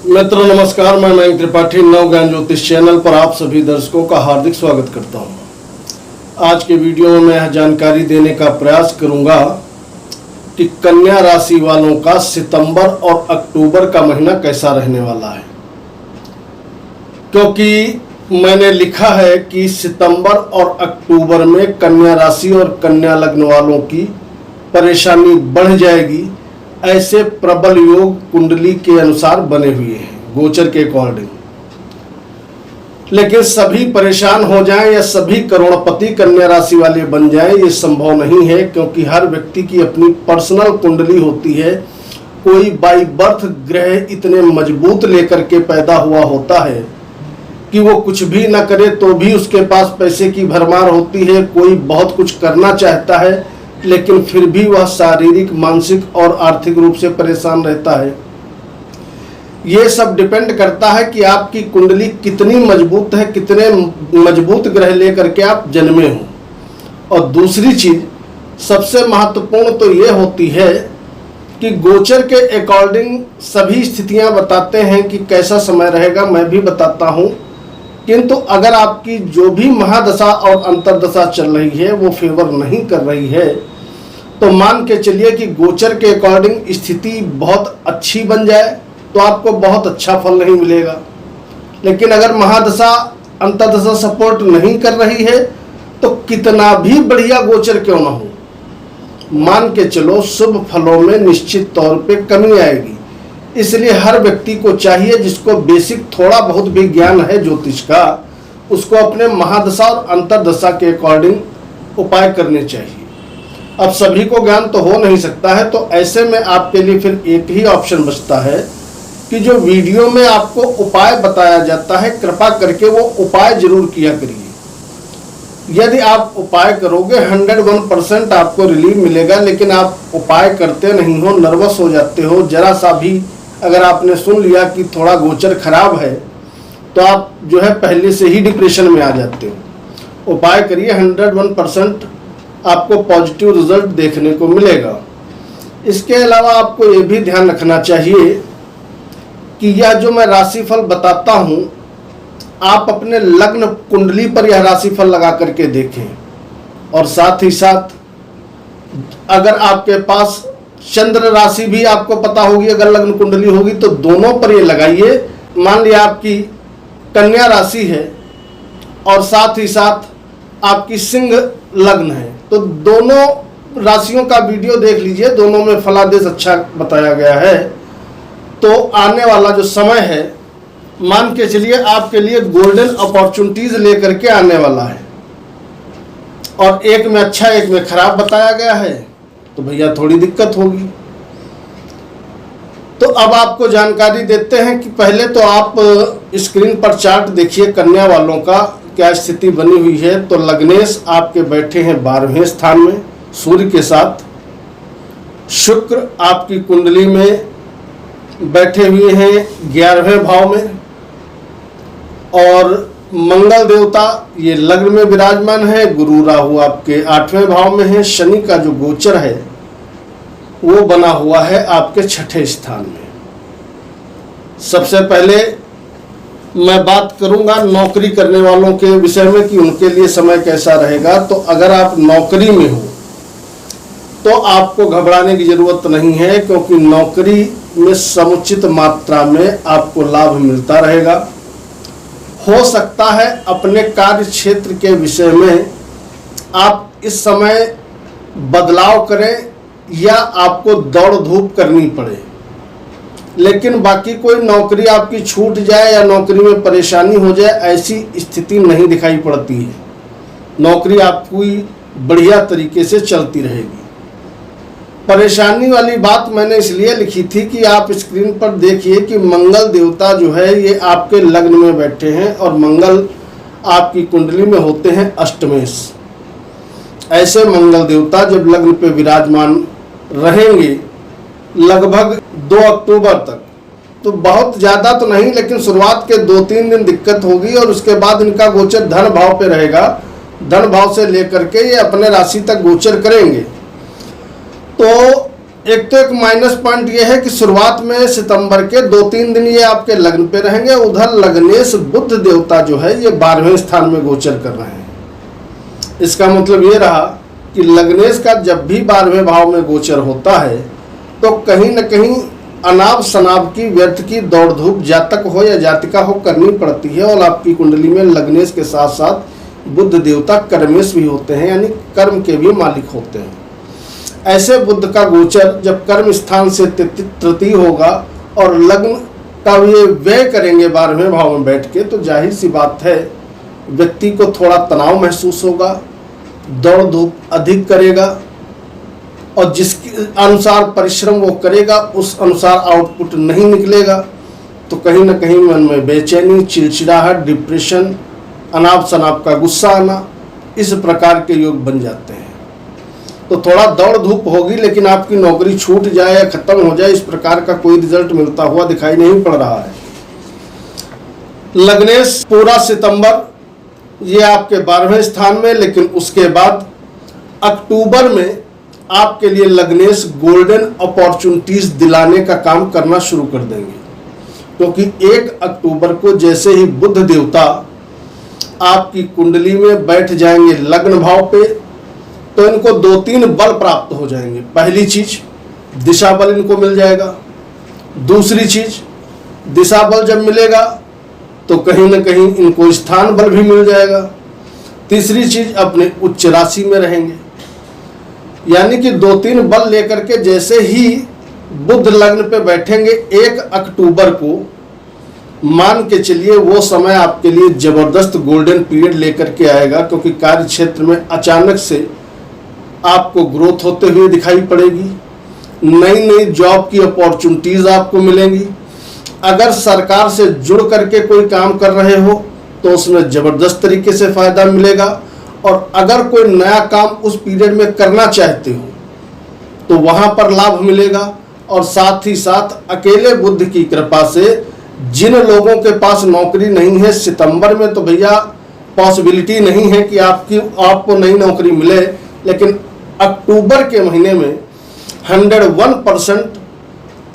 मित्रों नमस्कार, मैं मयंक त्रिपाठी नव ज्ञान ज्योतिष चैनल पर आप सभी दर्शकों का हार्दिक स्वागत करता हूं। आज के वीडियो में मैं यह जानकारी देने का प्रयास करूंगा कि कन्या राशि वालों का सितंबर और अक्टूबर का महीना कैसा रहने वाला है, क्योंकि मैंने लिखा है कि सितंबर और अक्टूबर में कन्या राशि और कन्या लग्न वालों की परेशानी बढ़ जाएगी। ऐसे प्रबल योग कुंडली के अनुसार बने हुए हैं गोचर के अकॉर्डिंग। लेकिन सभी परेशान हो जाएं या सभी करोड़पति कन्या राशि वाले बन जाएं, ये संभव नहीं है, क्योंकि हर व्यक्ति की अपनी पर्सनल कुंडली होती है। कोई बाई बर्थ ग्रह इतने मजबूत लेकर के पैदा हुआ होता है कि वो कुछ भी ना करे तो भी उसके पास पैसे की भरमार होती है। कोई बहुत कुछ करना चाहता है लेकिन फिर भी वह शारीरिक, मानसिक और आर्थिक रूप से परेशान रहता है। ये सब डिपेंड करता है कि आपकी कुंडली कितनी मजबूत है, कितने मजबूत ग्रह लेकर के आप जन्मे हो। और दूसरी चीज सबसे महत्वपूर्ण तो ये होती है कि गोचर के अकॉर्डिंग सभी स्थितियां बताते हैं कि कैसा समय रहेगा, मैं भी बताता हूं। किंतु अगर आपकी जो भी महादशा और अंतर्दशा चल रही है वो फेवर नहीं कर रही है तो मान के चलिए कि गोचर के अकॉर्डिंग स्थिति बहुत अच्छी बन जाए तो आपको बहुत अच्छा फल नहीं मिलेगा। लेकिन अगर महादशा अंतर्दशा सपोर्ट नहीं कर रही है तो कितना भी बढ़िया गोचर क्यों ना हो, मान के चलो शुभ फलों में निश्चित तौर पे कमी आएगी। इसलिए हर व्यक्ति को चाहिए, जिसको बेसिक थोड़ा बहुत भी ज्ञान है ज्योतिष का, उसको अपने महादशा और अंतर्दशा के अकॉर्डिंग उपाय करने चाहिए। अब सभी को ज्ञान तो हो नहीं सकता है, तो ऐसे में आपके लिए फिर एक ही ऑप्शन बचता है कि जो वीडियो में आपको उपाय बताया जाता है, कृपा करके वो उपाय जरूर किया करिए। यदि आप उपाय करोगे 101% आपको रिलीफ मिलेगा। लेकिन आप उपाय करते नहीं हो, नर्वस हो जाते हो, जरा सा भी अगर आपने सुन लिया कि थोड़ा गोचर खराब है तो आप जो है पहले से ही डिप्रेशन में आ जाते हो। उपाय करिए, 101% आपको पॉजिटिव रिजल्ट देखने को मिलेगा। इसके अलावा आपको ये भी ध्यान रखना चाहिए कि यह जो मैं राशिफल बताता हूँ, आप अपने लग्न कुंडली पर यह राशिफल लगा करके देखें। और साथ ही साथ अगर आपके पास चंद्र राशि भी आपको पता होगी, अगर लग्न कुंडली होगी तो दोनों पर ये लगाइए। मान लिया आपकी कन्या राशि है और साथ ही साथ आपकी सिंह लग्न है, तो दोनों राशियों का वीडियो देख लीजिए, दोनों में फलादेश अच्छा बताया गया है। तो आने वाला जो समय है, मान के चलिए आपके लिए गोल्डन अपॉर्चुनिटीज लेकर के आने वाला है। और एक में अच्छा एक में खराब बताया गया है, तो भैया थोड़ी दिक्कत होगी। तो अब आपको जानकारी देते हैं कि पहले तो आप स्क्रीन पर चार्ट देखिए कन्या वालों का क्या स्थिति बनी हुई है। तो लग्नेश आपके बैठे हैं 12वें स्थान में सूर्य के साथ। शुक्र आपकी कुंडली में बैठे हुए हैं 11वें भाव में। और मंगल देवता ये लग्न में विराजमान है। गुरु राहु आपके 8वें भाव में है। शनि का जो गोचर है वो बना हुआ है आपके 6ठे स्थान में। सबसे पहले मैं बात करूंगा नौकरी करने वालों के विषय में कि उनके लिए समय कैसा रहेगा। तो अगर आप नौकरी में हो तो आपको घबराने की जरूरत नहीं है, क्योंकि नौकरी में समुचित मात्रा में आपको लाभ मिलता रहेगा। हो सकता है अपने कार्य क्षेत्र के विषय में आप इस समय बदलाव करें या आपको दौड़ धूप करनी पड़े, लेकिन बाकी कोई नौकरी आपकी छूट जाए या नौकरी में परेशानी हो जाए ऐसी स्थिति नहीं दिखाई पड़ती है। नौकरी आपकी बढ़िया तरीके से चलती रहेगी। परेशानी वाली बात मैंने इसलिए लिखी थी कि आप स्क्रीन पर देखिए कि मंगल देवता जो है ये आपके लग्न में बैठे हैं और मंगल आपकी कुंडली में होते हैं अष्टमेश। ऐसे मंगल देवता जब लग्न पे विराजमान रहेंगे लगभग 2 अक्टूबर तक, तो बहुत ज़्यादा तो नहीं, लेकिन शुरुआत के 2-3 दिन दिक्कत होगी और उसके बाद इनका गोचर धन भाव पे रहेगा। धन भाव से लेकर के ये अपने राशि तक गोचर करेंगे। तो एक तो एक माइनस पॉइंट ये है कि शुरुआत में सितंबर के 2-3 दिन ये आपके लग्न पे रहेंगे। उधर लग्नेश बुध देवता जो है ये 12वें स्थान में गोचर कर रहे हैं। इसका मतलब ये रहा कि लग्नेश का जब भी 12वें भाव में गोचर होता है तो कहीं न कहीं अनाप शनाप की व्यर्थ की दौड़ धूप जातक हो या जातिका हो करनी पड़ती है। और आपकी कुंडली में लग्नेश के साथ साथ बुध देवता कर्मेश भी होते हैं, यानी कर्म के भी मालिक होते हैं। ऐसे बुध का गोचर जब कर्म स्थान से तृतीय होगा और लग्न का ये व्यय करेंगे 12वें भाव में बैठ के, तो जाहिर सी बात है व्यक्ति को थोड़ा तनाव महसूस होगा, दौड़ धूप अधिक करेगा और जिसके अनुसार परिश्रम वो करेगा उस अनुसार आउटपुट नहीं निकलेगा। तो कहीं ना कहीं मन में बेचैनी, चिड़चिड़ाहट, डिप्रेशन, अनाप शनाप का गुस्सा आना, इस प्रकार के योग बन जाते हैं। तो थोड़ा दौड़ धूप होगी, लेकिन आपकी नौकरी छूट जाए या खत्म हो जाए इस प्रकार का कोई रिजल्ट मिलता हुआ दिखाई नहीं पड़ रहा है। लग्नेश पूरा सितंबर ये आपके 12वें स्थान में, लेकिन उसके बाद अक्टूबर में आपके लिए लग्नेश गोल्डन अपॉर्चुनिटीज दिलाने का काम करना शुरू कर देंगे। क्योंकि 1 अक्टूबर को जैसे ही बुध देवता आपकी कुंडली में बैठ जाएंगे लग्न भाव पे, तो इनको 2-3 बल प्राप्त हो जाएंगे। पहली चीज दिशा बल इनको मिल जाएगा। दूसरी चीज दिशा बल जब मिलेगा तो कहीं ना कहीं इनको स्थान बल भी मिल जाएगा। तीसरी चीज अपने उच्च राशि में रहेंगे, यानी कि 2-3 बल लेकर के जैसे ही बुध लग्न पे बैठेंगे 1 अक्टूबर को, मान के चलिए वो समय आपके लिए जबरदस्त गोल्डन पीरियड लेकर के आएगा। क्योंकि कार्य क्षेत्र में अचानक से आपको ग्रोथ होते हुए दिखाई पड़ेगी, नई नई जॉब की अपॉर्चुनिटीज आपको मिलेंगी। अगर सरकार से जुड़ करके कोई काम कर रहे हो तो उसमें जबरदस्त तरीके से फायदा मिलेगा। और अगर कोई नया काम उस पीरियड में करना चाहते हो तो वहां पर लाभ मिलेगा। और साथ ही साथ अकेले बुध की कृपा से जिन लोगों के पास नौकरी नहीं है सितंबर में, तो भैया पॉसिबिलिटी नहीं है कि आपको नई नौकरी मिले, लेकिन अक्टूबर के महीने में 101%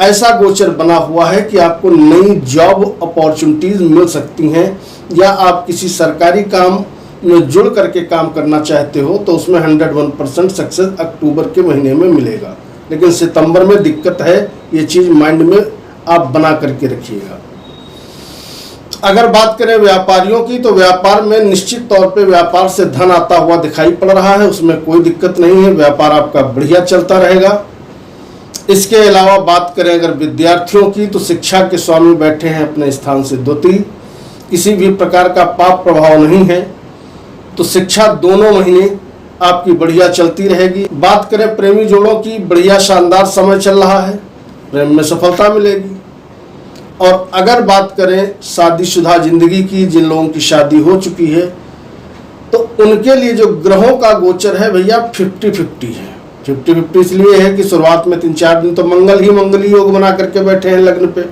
ऐसा गोचर बना हुआ है कि आपको नई जॉब अपॉर्चुनिटीज मिल सकती हैं। या आप किसी सरकारी काम में जुड़ करके काम करना चाहते हो तो उसमें 101% सक्सेस अक्टूबर के महीने में मिलेगा। लेकिन सितंबर में दिक्कत है, ये चीज माइंड में आप बना करके रखिएगा। अगर बात करें व्यापारियों की, तो व्यापार में निश्चित तौर पे व्यापार से धन आता हुआ दिखाई पड़ रहा है, उसमें कोई दिक्कत नहीं है, व्यापार आपका बढ़िया चलता रहेगा। इसके अलावा बात करें अगर विद्यार्थियों की, तो शिक्षा के स्वामी बैठे हैं अपने स्थान से द्वितीय, किसी भी प्रकार का पाप प्रभाव नहीं है, तो शिक्षा दोनों महीने आपकी बढ़िया चलती रहेगी। बात करें प्रेमी जोड़ों की, बढ़िया शानदार समय चल रहा है, प्रेम में सफलता मिलेगी। और अगर बात करें शादीशुदा जिंदगी की, जिन लोगों की शादी हो चुकी है, तो उनके लिए जो ग्रहों का गोचर है भैया 50-50 है। 50-50 इसलिए है कि शुरुआत में 3-4 दिन तो मंगल ही योग बना करके बैठे हैं लग्न पे।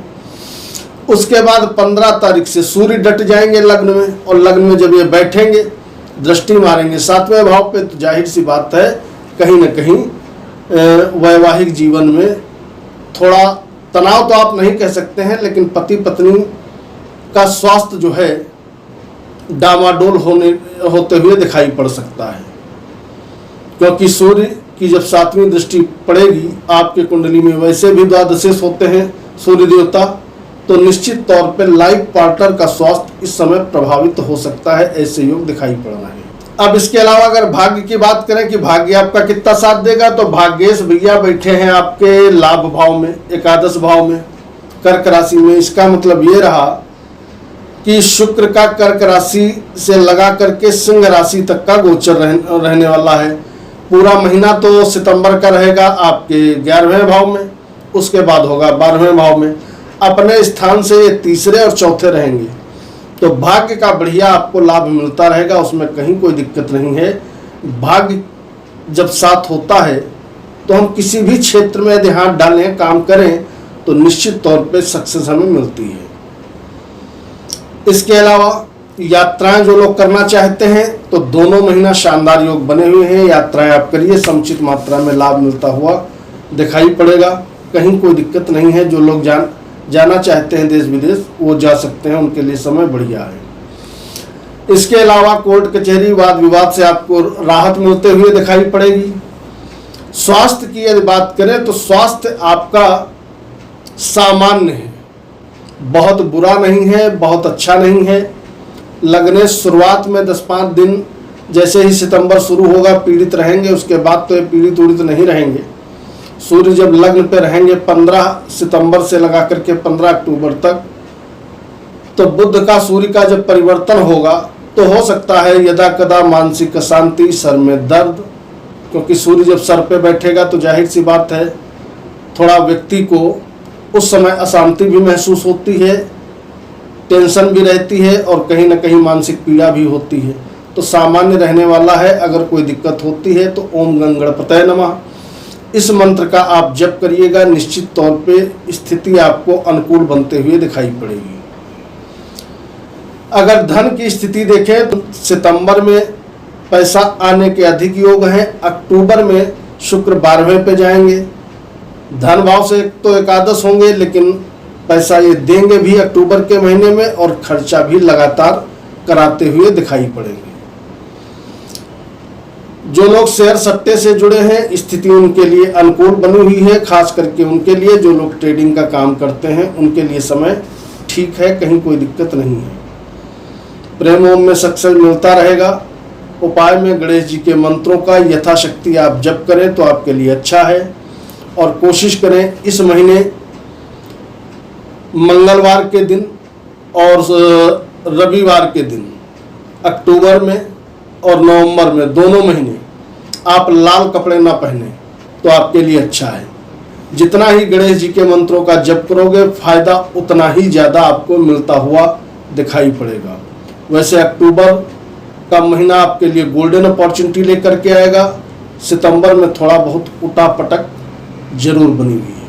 उसके बाद 15 तारीख से सूर्य डट जाएंगे लग्न में, और लग्न में जब ये बैठेंगे दृष्टि मारेंगे 7वें भाव पे, तो जाहिर सी बात है कहीं ना कहीं वैवाहिक जीवन में थोड़ा तनाव तो आप नहीं कह सकते हैं, लेकिन पति पत्नी का स्वास्थ्य जो है डामाडोल होते हुए दिखाई पड़ सकता है। क्योंकि सूर्य की जब 7वीं दृष्टि पड़ेगी आपके कुंडली में, वैसे भी द्वादशेश होते हैं सूर्य देवता, तो निश्चित तौर पर लाइफ पार्टनर का स्वास्थ्य इस समय प्रभावित हो सकता है, ऐसे योग दिखाई पड़ रहे हैं। अब इसके अलावा अगर भाग्य की बात करें कि भाग्य आपका कितना साथ देगा, तो भाग्येश भैया बैठे हैं आपके लाभ भाव में, एकादश भाव में, कर्क राशि में। इसका मतलब ये रहा कि शुक्र का कर्क राशि से लगा करके सिंह राशि तक का गोचर रहने वाला है। पूरा महीना तो सितंबर का रहेगा आपके 11वें भाव में, उसके बाद होगा 12वें भाव में। अपने स्थान से ये 3रे और 4थे रहेंगे, तो भाग्य का बढ़िया आपको लाभ मिलता रहेगा, उसमें कहीं कोई दिक्कत नहीं है। भाग्य जब साथ होता है तो हम किसी भी क्षेत्र में यदि हाथ डालें, काम करें, तो निश्चित तौर पे सक्सेस हमें मिलती है। इसके अलावा यात्राएं जो लोग करना चाहते हैं, तो दोनों महीना शानदार योग बने हुए हैं, यात्राएं आप करिए, समुचित मात्रा में लाभ मिलता हुआ दिखाई पड़ेगा। कहीं कोई दिक्कत नहीं है। जो लोग जाना चाहते हैं देश विदेश वो जा सकते हैं, उनके लिए समय बढ़िया है। इसके अलावा कोर्ट कचहरी वाद विवाद से आपको राहत मिलते हुए दिखाई पड़ेगी। स्वास्थ्य की यदि बात करें तो स्वास्थ्य आपका सामान्य है, बहुत बुरा नहीं है, बहुत अच्छा नहीं है। लगने शुरुआत में 10-5 दिन जैसे ही सितंबर शुरू होगा पीड़ित रहेंगे, उसके बाद तो ये पीड़ित उड़ित नहीं रहेंगे। सूर्य जब लग्न पे रहेंगे 15 सितंबर से लगा करके 15 अक्टूबर तक, तो बुध का सूर्य का जब परिवर्तन होगा तो हो सकता है यदा कदा मानसिक अशांति, सर में दर्द, क्योंकि सूर्य जब सर पे बैठेगा तो जाहिर सी बात है थोड़ा व्यक्ति को उस समय अशांति भी महसूस होती है, टेंशन भी रहती है और कहीं ना कहीं मानसिक पीड़ा भी होती है। तो सामान्य रहने वाला है। अगर कोई दिक्कत होती है तो ओम गणपतये नमः इस मंत्र का आप जप करिएगा, निश्चित तौर पे स्थिति आपको अनुकूल बनते हुए दिखाई पड़ेगी। अगर धन की स्थिति देखें तो सितंबर में पैसा आने के अधिक योग हैं। अक्टूबर में शुक्र 12वें पे जाएंगे। धन भाव से तो एकादश होंगे, लेकिन पैसा ये देंगे भी अक्टूबर के महीने में और खर्चा भी लगातार कराते हुए दिखाई पड़ेंगे। जो लोग शेयर सट्टे से जुड़े हैं स्थिति उनके लिए अनुकूल बनी हुई है, खास करके उनके लिए। जो लोग ट्रेडिंग का काम करते हैं उनके लिए समय ठीक है, कहीं कोई दिक्कत नहीं है। प्रेम ओम में सक्सेस मिलता रहेगा। उपाय में गणेश जी के मंत्रों का यथाशक्ति आप जप करें तो आपके लिए अच्छा है। और कोशिश करें इस महीने मंगलवार के दिन और रविवार के दिन अक्टूबर में और नवंबर में दोनों महीने आप लाल कपड़े ना पहने तो आपके लिए अच्छा है। जितना ही गणेश जी के मंत्रों का जप करोगे फायदा उतना ही ज़्यादा आपको मिलता हुआ दिखाई पड़ेगा। वैसे अक्टूबर का महीना आपके लिए गोल्डन अपॉर्चुनिटी लेकर के आएगा। सितंबर में थोड़ा बहुत उठापटक जरूर बनी हुई है।